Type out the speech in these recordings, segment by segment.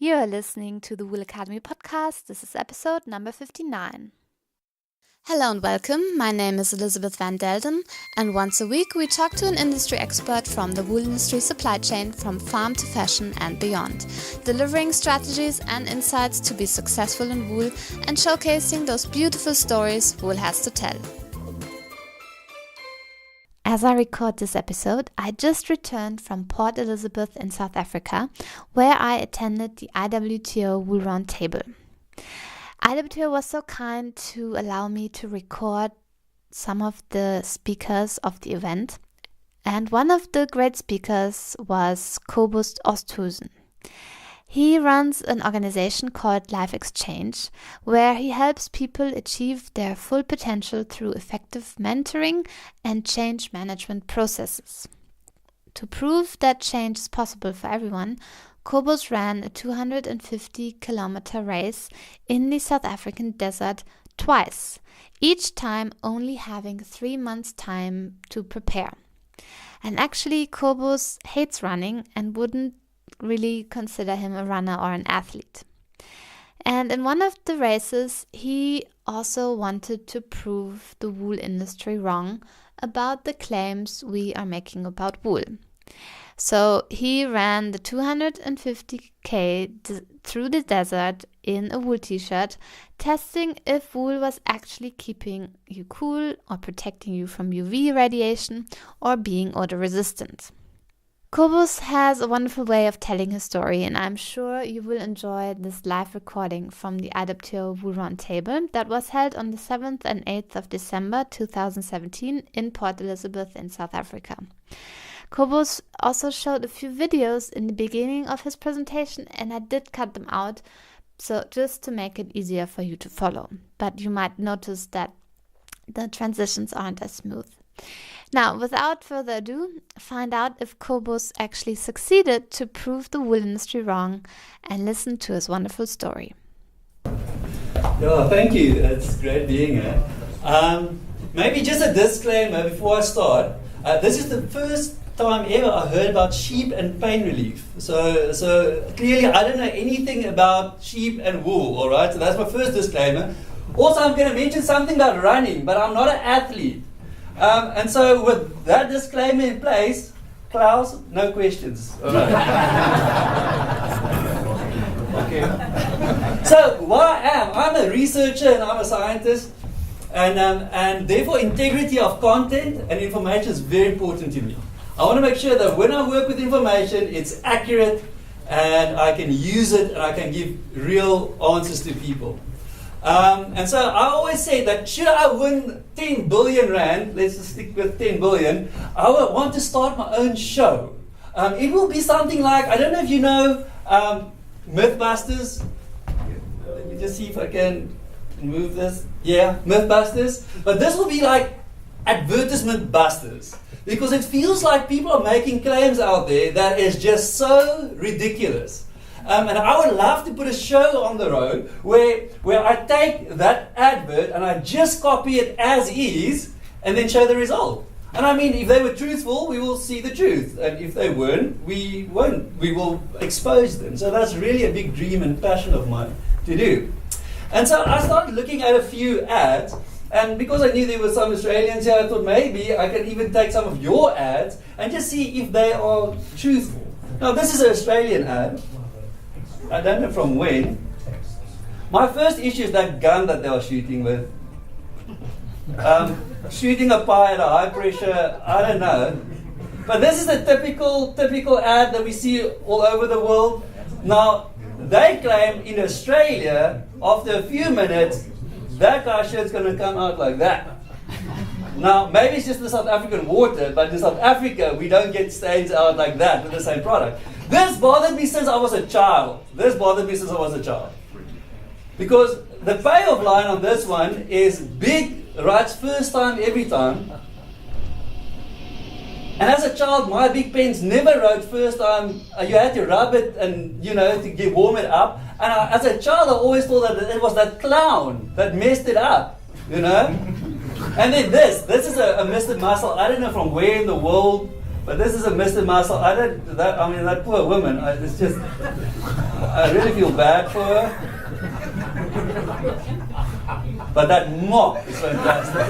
You are listening to the Wool Academy podcast. This is episode number 59. Hello and welcome. My name is Elisabeth van Delden, and once a week we talk to an industry expert from the wool industry supply chain from farm to fashion and beyond, delivering strategies and insights to be successful in wool and showcasing those beautiful stories wool has to tell. As I record this episode, I just returned from Port Elizabeth in South Africa, where I attended the IWTO Wool Roundtable. IWTO was so kind to allow me to record some of the speakers of the event, and one of the great speakers was Cobus Oosthuizen. He runs an organization called Life Exchange, where he helps people achieve their full potential through effective mentoring and change management processes. To prove that change is possible for everyone, Cobus ran a 250-kilometer race in the South African desert twice, each time only having 3 months' time to prepare. And actually, Cobus hates running and wouldn't really consider him a runner or an athlete. And in one of the races, he also wanted to prove the wool industry wrong about the claims we are making about wool. So he ran the 250k through the desert in a wool t-shirt, testing if wool was actually keeping you cool or protecting you from UV radiation or being odor resistant. Cobus has a wonderful way of telling his story, and I'm sure you will enjoy this live recording from the IWTO Wool Roundtable that was held on the 7th and 8th of December 2017 in Port Elizabeth in South Africa. Cobus also showed a few videos in the beginning of his presentation, and I did cut them out, so just to make it easier for you to follow. But you might notice that the transitions aren't as smooth. Now, without further ado, find out if Cobus actually succeeded to prove the wool industry wrong and listen to his wonderful story. Yeah, thank you. It's great being here. Maybe just a disclaimer before I start. This is the first time ever I heard about sheep and pain relief. So clearly I don't know anything about sheep and wool, all right? So that's my first disclaimer. Also, I'm going to mention something about running, but I'm not an athlete. And so with that disclaimer in place, Klaus, no questions. All right. Okay. So what I am, I'm a researcher and I'm a scientist, and therefore integrity of content and information is very important to me. I want to make sure that when I work with information, it's accurate and I can use it and I can give real answers to people. And so I always say that should I win 10 billion rand, let's just stick with 10 billion, I would want to start my own show. It will be something like, I don't know if you know Mythbusters. Let me just see if I can move this. Yeah, Mythbusters. But this will be like advertisement busters. Because it feels like people are making claims out there that is just so ridiculous. And I would love to put a show on the road where I take that advert and I just copy it as is and then show the result. And I mean, if they were truthful, we will see the truth. And if they weren't, we won't. We will expose them. So that's really a big dream and passion of mine to do. And so I started looking at a few ads. And because I knew there were some Australians here, I thought maybe I can even take some of your ads and just see if they are truthful. Now, this is an Australian ad. I don't know from when. My first issue is that gun that they are shooting with. Shooting a pie at a high pressure, I don't know. But this is a typical ad that we see all over the world. Now, they claim in Australia, after a few minutes, that guy's shirt's going to come out like that. Now, maybe it's just the South African water, but in South Africa, we don't get stains out like that with the same product. This bothered me since I was a child. Because the payoff line on this one is big, writes first time, every time. And as a child, my big pens never wrote first time. You had to rub it and, to warm it up. And as a child, I always thought that it was that clown that messed it up, And then this is a Mr. Muscle. I don't know from where in the world But this is a Mr. Muscle. That poor woman, I really feel bad for her. But that mop is fantastic.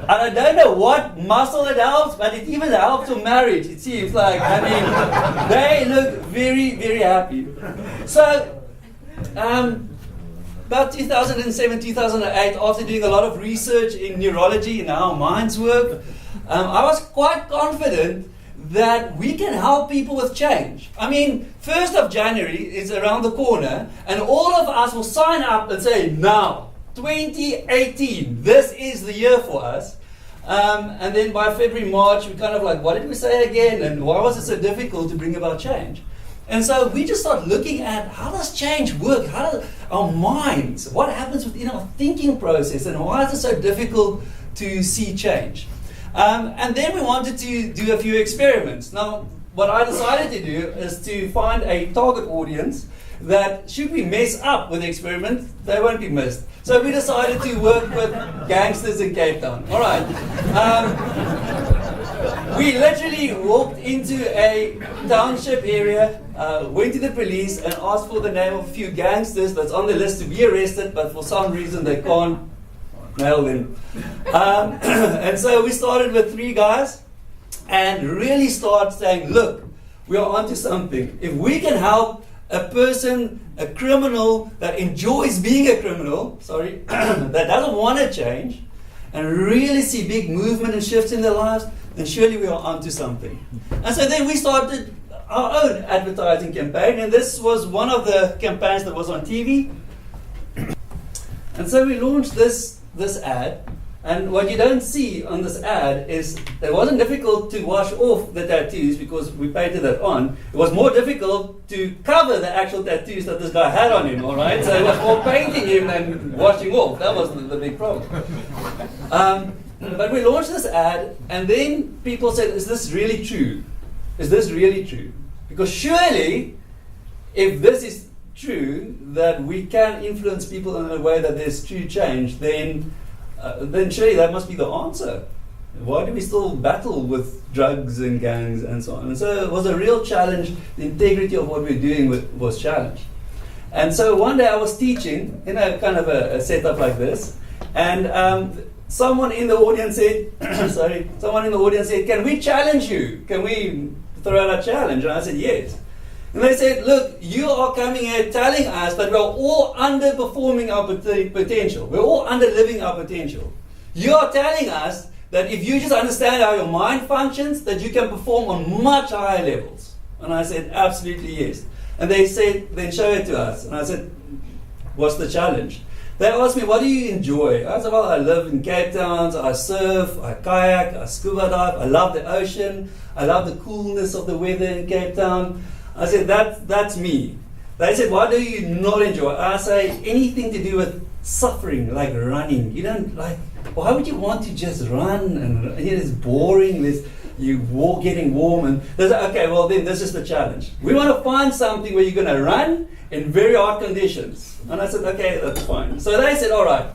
And I don't know what muscle it helps, but it even helps for marriage, it seems like. I mean, they look very, very happy. So, about 2007, 2008, after doing a lot of research in neurology and how minds work, I was quite confident that we can help people with change. I mean, 1st of January is around the corner, and all of us will sign up and say, now, 2018, this is the year for us. And then by February, March, we kind of like, what did we say again? And why was it so difficult to bring about change? And so we just start looking at how does change work? How do our minds, what happens within our thinking process, and why is it so difficult to see change? And then we wanted to do a few experiments. Now, what I decided to do is to find a target audience that should we mess up with the experiment, they won't be missed. So we decided to work with gangsters in Cape Town. All right. We literally walked into a township area, went to the police and asked for the name of a few gangsters that's on the list to be arrested, but for some reason they can't nail them. And so we started with 3 guys and really start saying, look, we are onto something. If we can help a person, a criminal that enjoys being a criminal, that doesn't want to change, and really see big movement and shifts in their lives, then surely we are onto something. And so then we started our own advertising campaign, and this was one of the campaigns that was on TV. And so we launched this ad, and what you don't see on this ad is it wasn't difficult to wash off the tattoos because we painted that on. It was more difficult to cover the actual tattoos that this guy had on him, all right? So it was more painting him than washing off. That was the big problem. But we launched this ad, and then people said, is this really true? Is this really true? Because surely, if this is true, that we can influence people in a way that there's true change, then surely that must be the answer. Why do we still battle with drugs and gangs and so on? And so it was a real challenge. The integrity of what we're doing was challenged. And so one day I was teaching in a kind of a setup like this, and someone in the audience said, can we challenge you? Can we throw out a challenge? And I said, yes. And they said, look, you are coming here telling us that we're all underperforming our potential. We're all underliving our potential. You are telling us that if you just understand how your mind functions, that you can perform on much higher levels. And I said, absolutely yes. And they said, then show it to us. And I said, what's the challenge? They asked me, what do you enjoy? I said, well, I live in Cape Town, so I surf, I kayak, I scuba dive, I love the ocean, I love the coolness of the weather in Cape Town. I said, that's me. They said, what do you not enjoy? I say, anything to do with suffering, like running. You don't like, why would you want to just run? And it's boring, getting warm. And they said, okay, well then this is the challenge. We want to find something where you're going to run in very hard conditions. And I said, okay, that's fine. So they said, all right,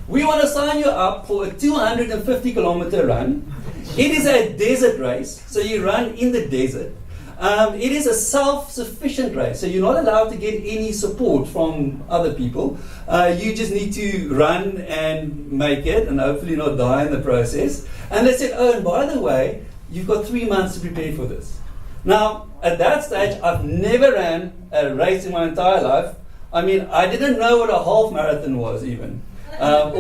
we want to sign you up for a 250 kilometer run. It is a desert race, so you run in the desert. It is a self-sufficient race, so you're not allowed to get any support from other people. You just need to run and make it, and hopefully not die in the process. And they said, oh, and by the way, you've got 3 months to prepare for this. Now, at that stage, I've never ran a race in my entire life. I mean, I didn't know what a half marathon was even. I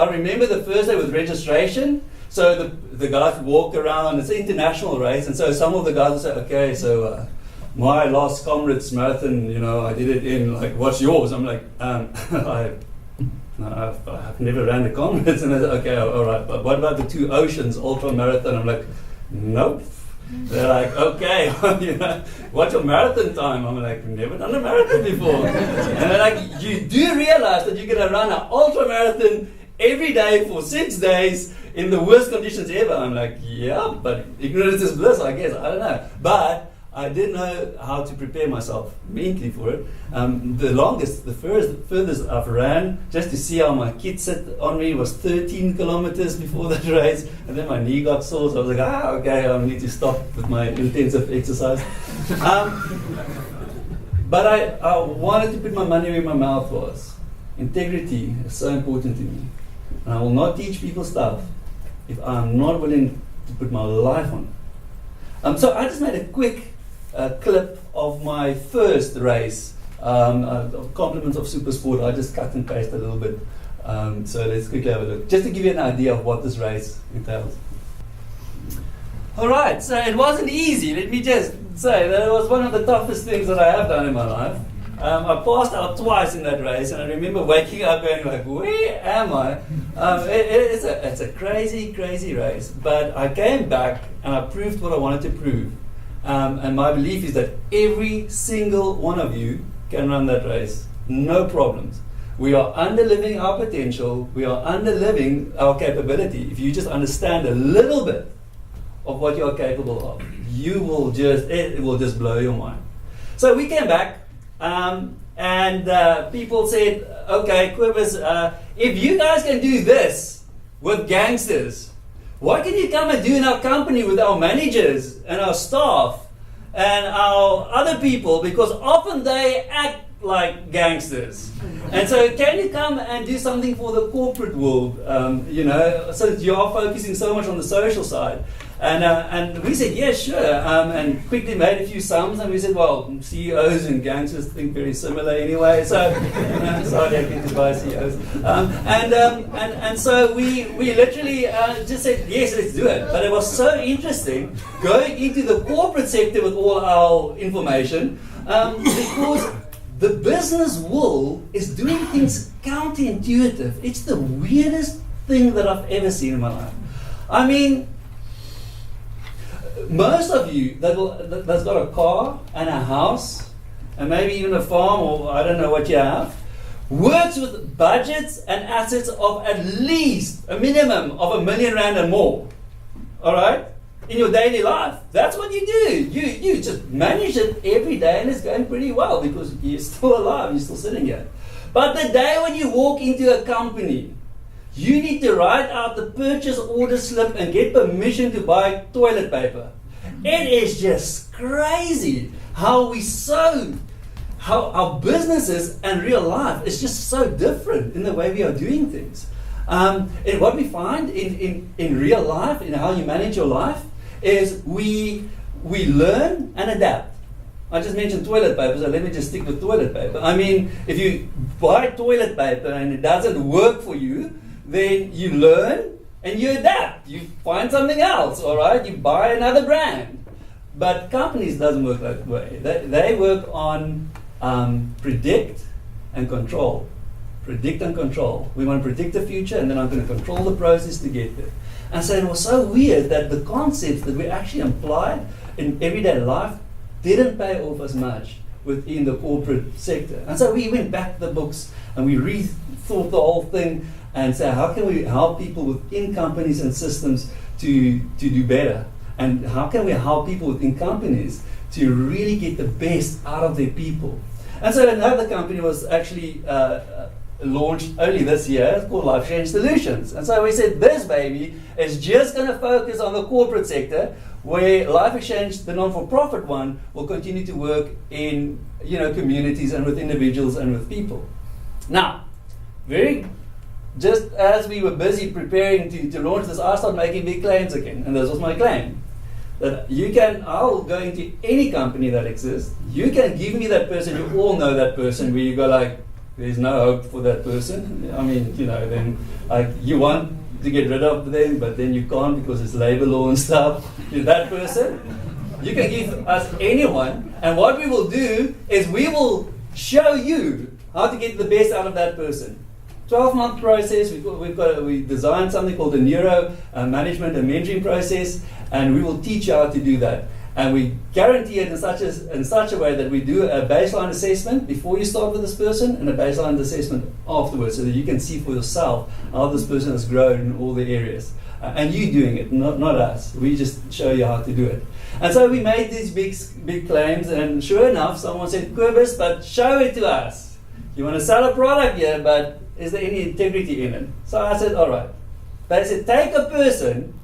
remember the first day with registration. So the guys walk around, it's an international race, and so some of the guys will say, okay, so my last Comrades marathon, I did it in, like, what's yours? I'm like, I've never ran the Comrades. And they say, okay, all right, but what about the 2 Oceans ultra marathon? I'm like, nope. They're like, okay, what's your marathon time? I'm like, never done a marathon before. And they're like, you do realize that you're going to run an ultra marathon every day for 6 days in the worst conditions ever. I'm like, yeah, but ignorance is bliss, I guess. I don't know. But I didn't know how to prepare myself mentally for it. The furthest I've ran, just to see how my kid sit on me, was 13 kilometers before that race, and then my knee got sore, so I was like, okay, I need to stop with my intensive exercise. But I wanted to put my money where my mouth was. Integrity is so important to me. And I will not teach people stuff if I'm not willing to put my life on it. So I just made a quick clip of my first race, compliments of super sport. I just cut and paste a little bit. So let's quickly have a look, just to give you an idea of what this race entails. All right, so it wasn't easy. Let me just say that it was one of the toughest things that I have done in my life. I passed out twice in that race, and I remember waking up going like, where am I? It's a crazy, crazy race. But I came back and I proved what I wanted to prove. And my belief is that every single one of you can run that race. No problems. We are under-living our potential. We are under-living our capability. If you just understand a little bit of what you are capable of, it will just blow your mind. So we came back, and people said, okay, Cobus, if you guys can do this with gangsters, what can you come and do in our company with our managers and our staff and our other people? Because often they act like gangsters. And so can you come and do something for the corporate world, since you are focusing so much on the social side? And we said, yeah, sure, and quickly made a few sums, and we said, well, CEOs and gangsters think very similar anyway, so sorry, I get to buy CEOs. And so we literally just said, yes, let's do it. But it was so interesting going into the corporate sector with all our information, because the business world is doing things counterintuitive. It's the weirdest thing that I've ever seen in my life. I mean, most of you that's got a car and a house and maybe even a farm, or I don't know what you have, works with budgets and assets of at least a minimum of R1 million and more. All right? In your daily life. That's what you do. You just manage it every day, and it's going pretty well because you're still alive, you're still sitting here. But the day when you walk into a company, you need to write out the purchase order slip and get permission to buy toilet paper. It is just crazy how our businesses and real life is just so different in the way we are doing things. And what we find in real life, in how you manage your life, is we learn and adapt. I just mentioned toilet paper, so let me just stick with toilet paper. I mean, if you buy toilet paper and it doesn't work for you, then you learn and you adapt. You find something else, all right? You buy another brand. But companies doesn't work that way. They work on predict and control. Predict and control. We want to predict the future, and then I'm going to control the process to get there. And so it was so weird that the concepts that we actually applied in everyday life didn't pay off as much within the corporate sector. And so we went back to the books and we rethought the whole thing and said, how can we help people within companies and systems to do better? And how can we help people within companies to really get the best out of their people? And so another company was actually launched only this year. It's called Life Change Solutions. And so we said, this baby is just going to focus on the corporate sector, where Life Exchange, the non-for-profit one, will continue to work in communities and with individuals and with people. Now, just as we were busy preparing to launch this, I started making big claims again, and this was my claim. That I'll go into any company that exists, you can give me that person, you all know that person, where you go like, there's no hope for that person. I mean, then you want to get rid of them, but then you can't because it's labor law and stuff. That person, you can give us anyone, and what we will do is we will show you how to get the best out of that person. 12-month process. We designed something called the neuro management and mentoring process, and we will teach you how to do that. And we guarantee it in such a way that we do a baseline assessment before you start with this person and a baseline assessment afterwards, so that you can see for yourself how this person has grown in all the areas. And you doing it, not us. We just show you how to do it. And so we made these big claims, and sure enough, someone said, Cobus, but show it to us. You want to sell a product here, but is there any integrity in it? So I said, all right. They said, take a person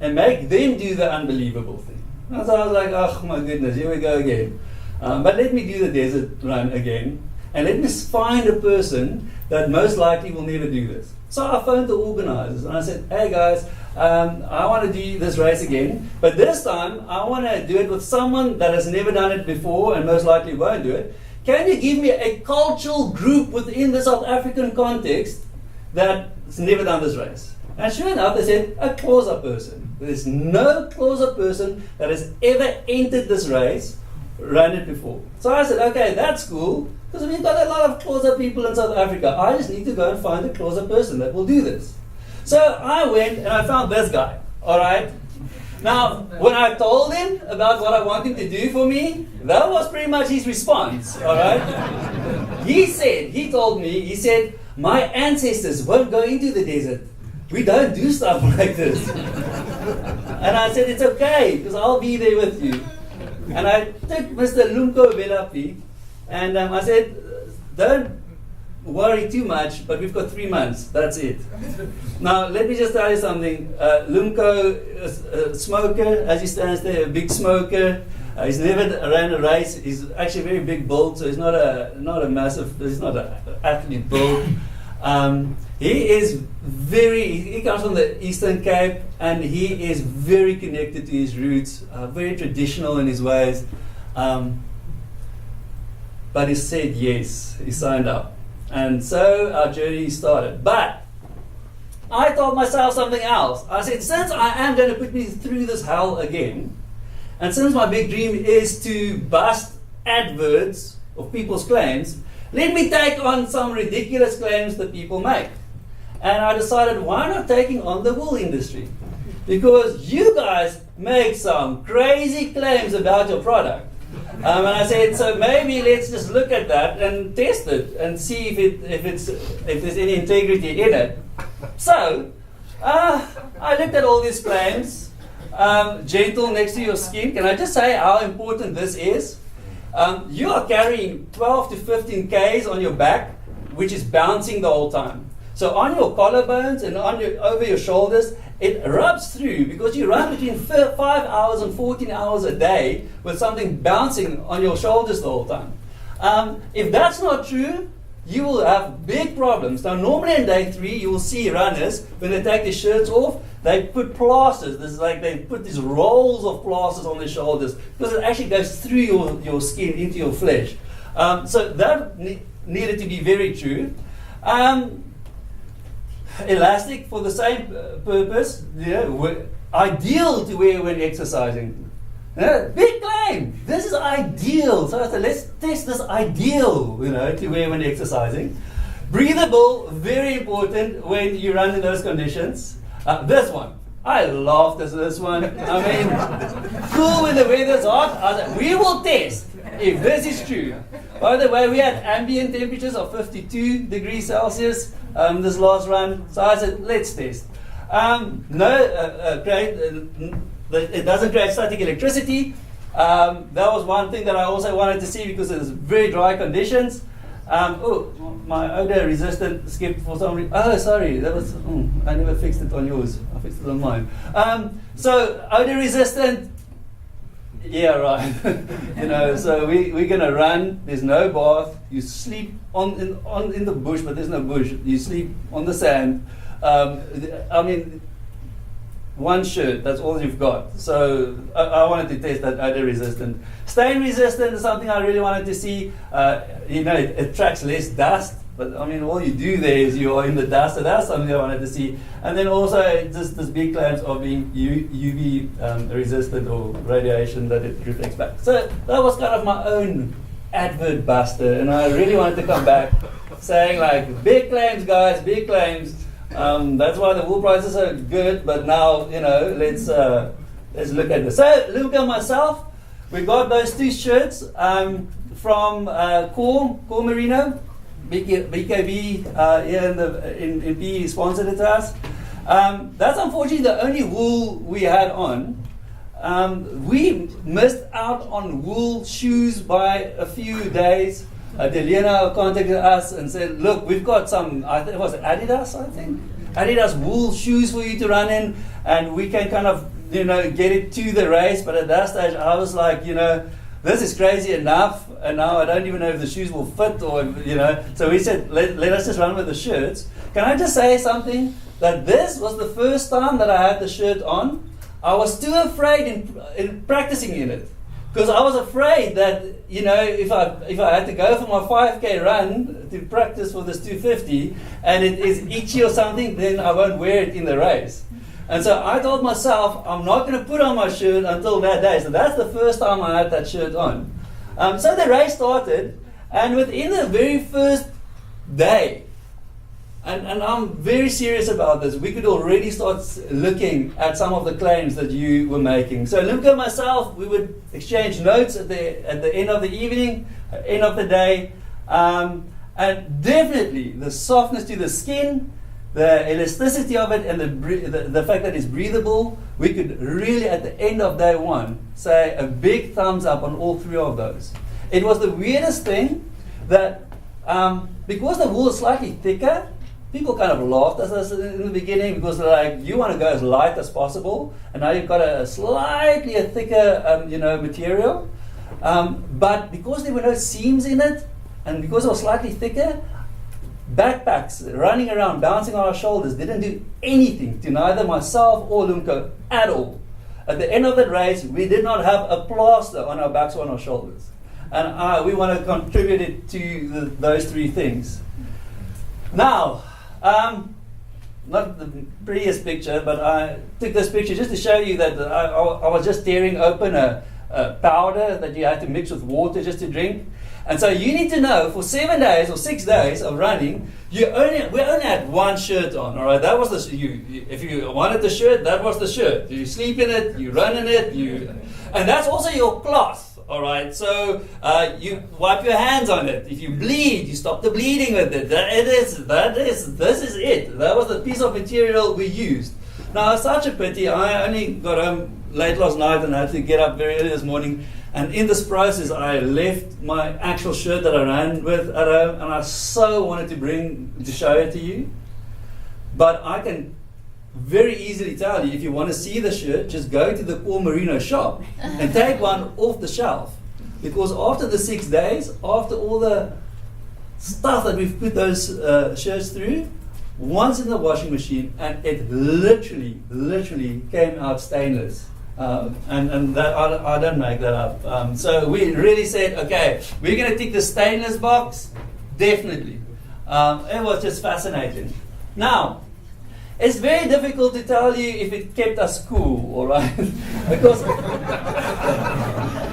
and make them do the unbelievable thing. And so I was like, oh my goodness, here we go again. But let me do the desert run again, and let me find a person that most likely will never do this. So I phoned the organizers, and I said, hey guys, I want to do this race again, but this time I want to do it with someone that has never done it before and most likely won't do it. Can you give me a cultural group within the South African context that's never done this race? And sure enough, they said, a Xhosa person. There's no Xhosa person that has ever entered this race, run it before. So I said, okay, that's cool, because we've got a lot of Xhosa people in South Africa. I just need to go and find a Xhosa person that will do this. So I went and I found this guy, all right? Now, when I told him about what I want him to do for me, that was pretty much his response, all right? He told me, my ancestors won't go into the desert. We don't do stuff like this. And I said, it's okay, because I'll be there with you. And I took Mr. Lumko Velapi, and I said, don't worry too much, but we've got 3 months, that's it. Now, let me just tell you something. Lumko is a smoker, as he stands there, a big smoker. He's never ran a race. He's actually very big build, so he's not a massive, he's not an athlete build. He comes from the Eastern Cape, and he is very connected to his roots, very traditional in his ways. But he said yes, he signed up. And so our journey started. But I told myself something else. I said, since I am going to put me through this hell again, and since my big dream is to bust adverts of people's claims, let me take on some ridiculous claims that people make. And I decided, why not taking on the wool industry? Because you guys make some crazy claims about your product. And I said, so maybe let's just look at that and test it and see if there's any integrity in it. So I looked at all these claims. Gentle next to your skin. Can I just say how important this is? You are carrying 12 to 15 Ks on your back, which is bouncing the whole time. So on your collarbones and over your shoulders, it rubs through because you run between 5 hours and 14 hours a day with something bouncing on your shoulders the whole time. If that's not true, you will have big problems. Now, normally in day 3, you will see runners, when they take their shirts off, they put plasters. This is like they put these rolls of plasters on their shoulders because it actually goes through your skin into your flesh. So that needed to be very true. Elastic for the same purpose, ideal to wear when exercising. Big claim. This is ideal. So I said, let's test this ideal, to wear when exercising. Breathable, very important when you run in those conditions. This one, I laughed at this one. I mean, cool when the weather's hot. I said, we will test if this is true. By the way, we had ambient temperatures of 52 degrees Celsius this last run. So I said, let's test. It doesn't create static electricity. That was one thing that I also wanted to see because it was very dry conditions. My odor resistant skipped for some reason. Oh, sorry, that was. I never fixed it on yours. I fixed it on mine. So odor resistant. Yeah, right. So we're gonna run. There's no bath. You sleep in the bush, but there's no bush. You sleep on the sand. One shirt, that's all you've got. So I wanted to test that odor resistant. Stain resistant is something I really wanted to see. It attracts less dust, but all you do there is you are in the dust, so that's something I wanted to see. And then also this big claims of being UV resistant or radiation that it reflects back. So that was kind of my own advert buster, and I really wanted to come back saying like, big claims guys, big claims. That's why the wool prices are good, but now, let's look at this. So, Luca and myself, we got those 2 shirts from Core Merino, BKB here in PE sponsored it to us. That's unfortunately the only wool we had on. we missed out on wool shoes by a few days. Delena contacted us and said, look, we've got some, I think it was Adidas, I think. Adidas wool shoes for you to run in, and we can kind of, get it to the race. But at that stage, I was like, this is crazy enough, and now I don't even know if the shoes will fit or, So we said, let us just run with the shirts. Can I just say something? That this was the first time that I had the shirt on. I was too afraid in practicing in it. Because I was afraid that, if I had to go for my 5K run to practice for this 250 and it is itchy or something, then I won't wear it in the race. And so I told myself, I'm not going to put on my shirt until that day. So that's the first time I had that shirt on. So the race started, and within the very first day, and I'm very serious about this, we could already start looking at some of the claims that you were making. So Limco and myself, we would exchange notes at the end of the evening, end of the day, and definitely the softness to the skin, the elasticity of it, and the fact that it's breathable, we could really, at the end of day one, say a big thumbs up on all three of those. It was the weirdest thing that, because the wool is slightly thicker, people kind of laughed at us in the beginning because they're like, you want to go as light as possible, and now you've got a slightly thicker, material. But because there were no seams in it, and because it was slightly thicker, backpacks running around, bouncing on our shoulders, didn't do anything to neither myself or Lumco at all. At the end of the race, we did not have a plaster on our backs or on our shoulders. And we want to contribute it to those three things. Now, not the prettiest picture, but I took this picture just to show you that I was just tearing open a powder that you had to mix with water just to drink. And so you need to know, for 7 days or 6 days of running, we only had one shirt on. All right, that was if you wanted the shirt, that was the shirt. You sleep in it, you run in it, and that's also your cloth. All right, so you wipe your hands on it. If you bleed, you stop the bleeding with it. This is it. That was the piece of material we used. Now, it's such a pity. I only got home late last night and I had to get up very early this morning. And in this process, I left my actual shirt that I ran with at home, and I so wanted to show it to you. But I can very easily tell you, if you want to see the shirt, just go to the Paul Merino shop and take one off the shelf. Because after the 6 days, after all the stuff that we've put those shirts through, once in the washing machine, and it literally came out stainless. And that I don't make that up. So we really said, okay, we're going to tick the stainless box, definitely. It was just fascinating. Now, it's very difficult to tell you if it kept us cool, all right? Because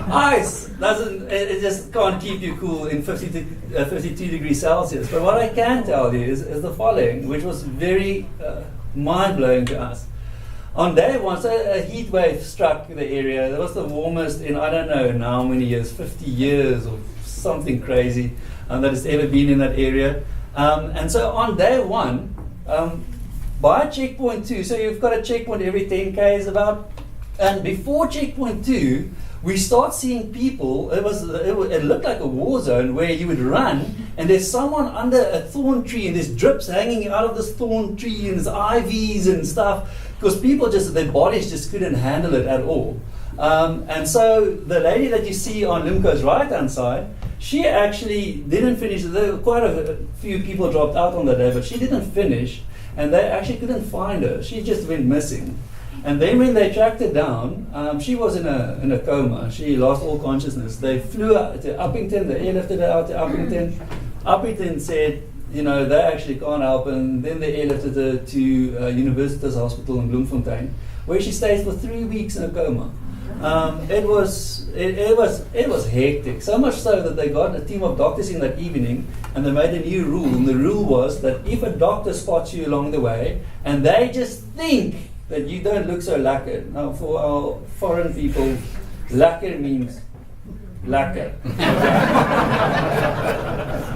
ice it just can't keep you cool in 52 degrees Celsius. But what I can tell you is the following, which was very mind-blowing to us. On day one, so a heat wave struck the area. That was the warmest in, I don't know how many years, 50 years or something crazy that has ever been in that area. And so on day one, by checkpoint 2, so you've got a checkpoint every 10 Ks about, and before checkpoint 2, we start seeing people. It looked like a war zone where you would run, and there's someone under a thorn tree, and there's drips hanging out of this thorn tree, and there's IVs and stuff, because people their bodies just couldn't handle it at all. And so the lady that you see on Limco's right-hand side, she actually didn't finish. There were quite a few people dropped out on that day, but she didn't finish. And they actually couldn't find her. She just went missing. And then when they tracked her down, she was in a coma. She lost all consciousness. They flew out to Uppington. They airlifted her out to Uppington. Uppington said, they actually can't help. And then they airlifted her to Universitas Hospital in Bloemfontein, where she stayed for 3 weeks in a coma. It was hectic. So much so that they got a team of doctors in that evening, and they made a new rule. And the rule was that if a doctor spots you along the way, and they just think that you don't look so lekker. Now, for our foreign people, lekker means lekker.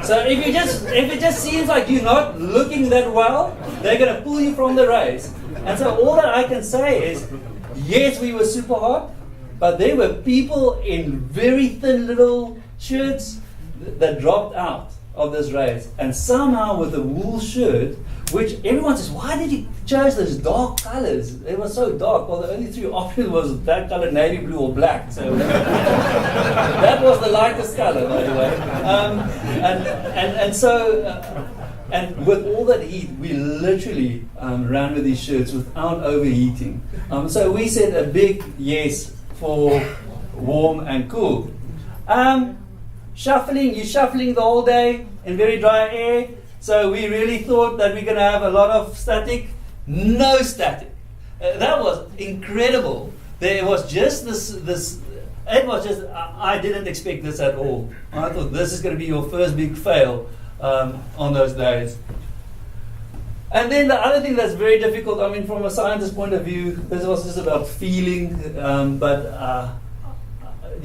So if it just seems like you're not looking that well, they're going to pull you from the race. And so all that I can say is, yes, we were super hot. But there were people in very thin little shirts that dropped out of this race, and somehow with a wool shirt, which everyone says, why did you choose those dark colors? It was so dark. Well, the only three options was that color, navy blue or black. So that was the lightest color, by the way. And with all that heat, we literally ran with these shirts without overheating. So we said a big yes for warm and cool. You're shuffling the whole day in very dry air. So we really thought that we're going to have a lot of static. No static. That was incredible. There was just this. It was just. I didn't expect this at all. I thought this is going to be your first big fail on those days. And then the other thing that's very difficult. I mean, from a scientist's point of view, this was just about feeling.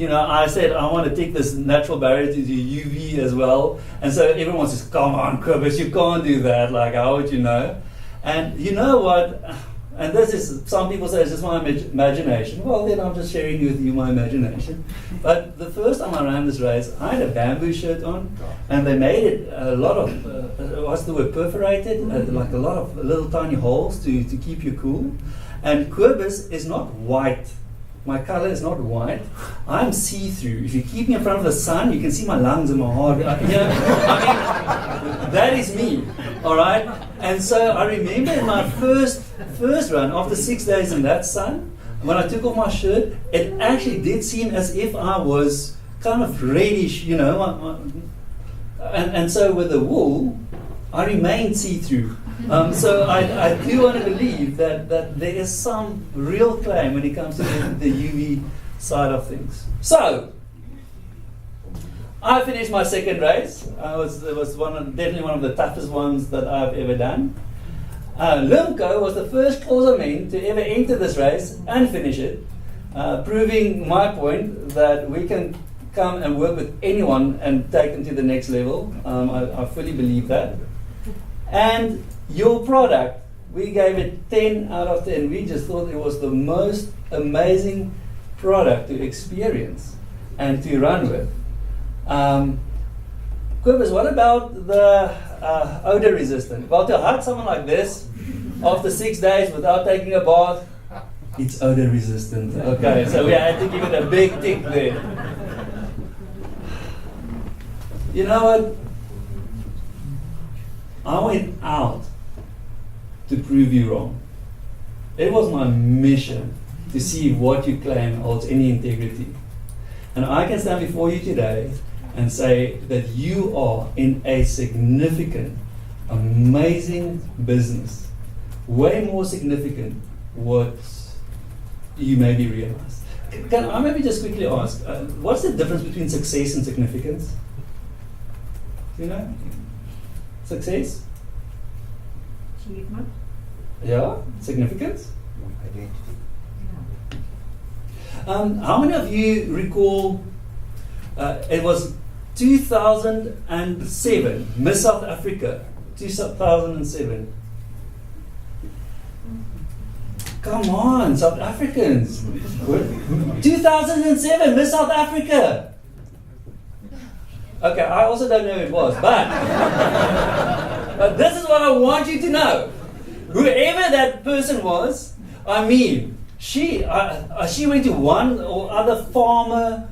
I said I want to take this natural barrier to the UV as well, and so everyone says, "Come on, Cobus, you can't do that. Like, how would you know?" And you know what? And this is, some people say it's just my imagination. Well, then I'm just sharing with you my imagination. But the first time I ran this race, I had a bamboo shirt on, and they made it a lot of, what's the word, perforated, like a lot of little tiny holes to keep you cool. And Cobus is not white. My color is not white. I'm see-through. If you keep me in front of the sun, you can see my lungs and my heart. That is me. All right. And so I remember in my first run, after 6 days in that sun, when I took off my shirt, it actually did seem as if I was kind of reddish, And so with the wool, I remained see-through. So I do want to believe that there is some real claim when it comes to the UV side of things. So I finished my second race. It was definitely one of the toughest ones that I've ever done. Limco was the first Xhosa men to ever enter this race and finish it, proving my point that we can come and work with anyone and take them to the next level. I fully believe that. And your product, we gave it 10 out of 10. We just thought it was the most amazing product to experience and to run with. Cobus, what about the odor resistant? Well, to hug someone like this after 6 days without taking a bath, it's odor resistant. Okay, so we had to give it a big tick there. You know what? I went out to prove you wrong. It was my mission to see what you claim holds any integrity. And I can stand before you today and say that you are in a significant, amazing business. Way more significant what you maybe realize. Can I maybe just quickly ask, what's the difference between success and significance? You know? Success? Achievement. Yeah. Significance? Identity. How many of you recall it was 2007, Miss South Africa, 2007. Come on, South Africans. 2007, Miss South Africa. Okay, I also don't know who it was, but this is what I want you to know. Whoever that person was, I mean, she went to one or other farmer,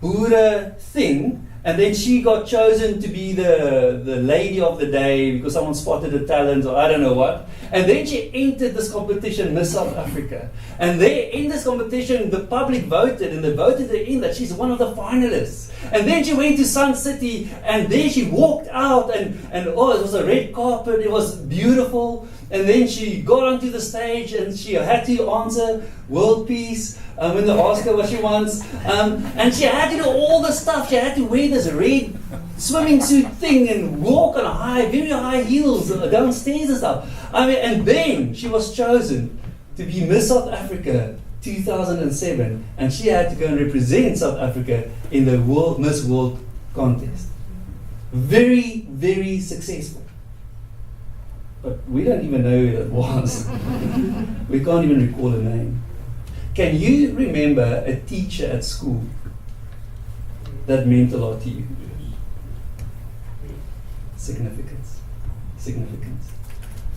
Buddha thing, and then she got chosen to be the lady of the day because someone spotted her talent or I don't know what. And then she entered this competition, Miss South Africa. And there in this competition, the public voted, and they voted her in that she's one of the finalists. And then she went to Sun City, and there she walked out, and oh, it was a red carpet, it was beautiful. And then she got onto the stage, and she had to answer world peace when they asked her what she wants. And she had to do all the stuff. She had to wear this red swimming suit thing and walk on very high heels downstairs and stuff. I mean, and then she was chosen to be Miss South Africa 2007, and she had to go and represent South Africa in the Miss World contest. Very, very successful. But we don't even know who it was. We can't even recall her name. Can you remember a teacher at school that meant a lot to you? Significance. Significance.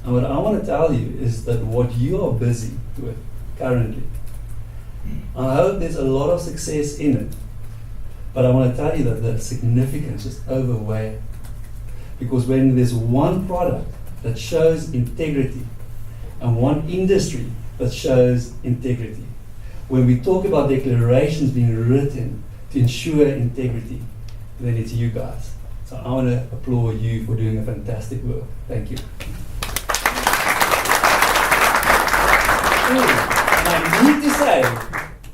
And what I want to tell you is that what you are busy with currently, I hope there's a lot of success in it. But I want to tell you that the significance just overweigh. Because when there's one product that shows integrity and one industry that shows integrity, when we talk about declarations being written to ensure integrity, then it's you guys. So I want to applaud you for doing a fantastic work. Thank you. And I need to say,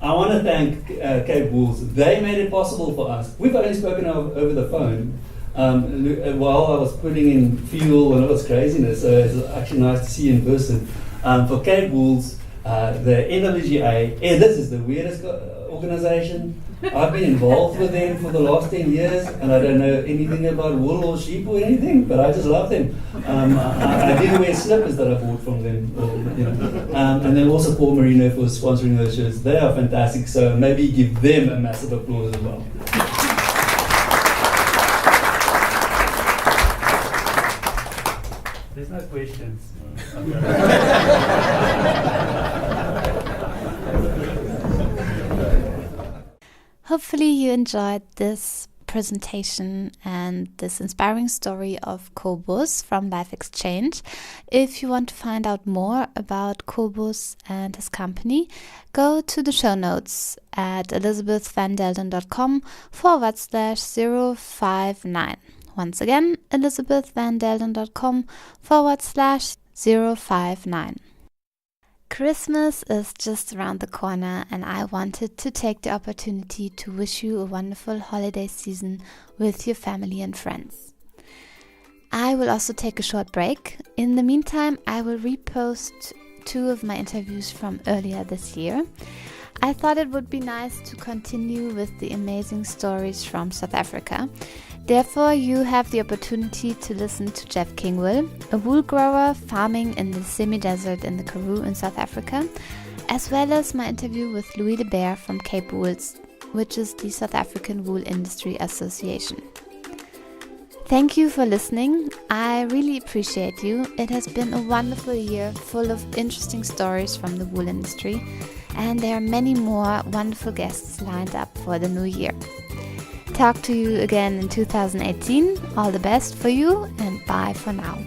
I want to thank Cape Wool's. They made it possible for us. We've only spoken over the phone while I was putting in fuel and all this craziness, so it's actually nice to see you in person. For Cape Wool's, the NWGA, this is the weirdest organization. I've been involved with them for the last 10 years, and I don't know anything about wool or sheep or anything, but I just love them. I do wear slippers that I bought from them, and then also Paul Marino for sponsoring those shirts. They are fantastic, so maybe give them a massive applause as well. There's no questions. Hopefully you enjoyed this presentation and this inspiring story of Cobus from Life Exchange. If you want to find out more about Cobus and his company, go to the show notes at elisabethvandelden.com/059. Once again, elisabethvandelden.com/059. Christmas is just around the corner, and I wanted to take the opportunity to wish you a wonderful holiday season with your family and friends. I will also take a short break. In the meantime, I will repost 2 of my interviews from earlier this year. I thought it would be nice to continue with the amazing stories from South Africa. Therefore, you have the opportunity to listen to Jeff Kingwell, a wool grower farming in the semi-desert in the Karoo in South Africa, as well as my interview with Louis de Beer from Cape Wool's, which is the South African Wool Industry Association. Thank you for listening. I really appreciate you. It has been a wonderful year full of interesting stories from the wool industry, and there are many more wonderful guests lined up for the new year. Talk to you again in 2018. All the best for you, and bye for now.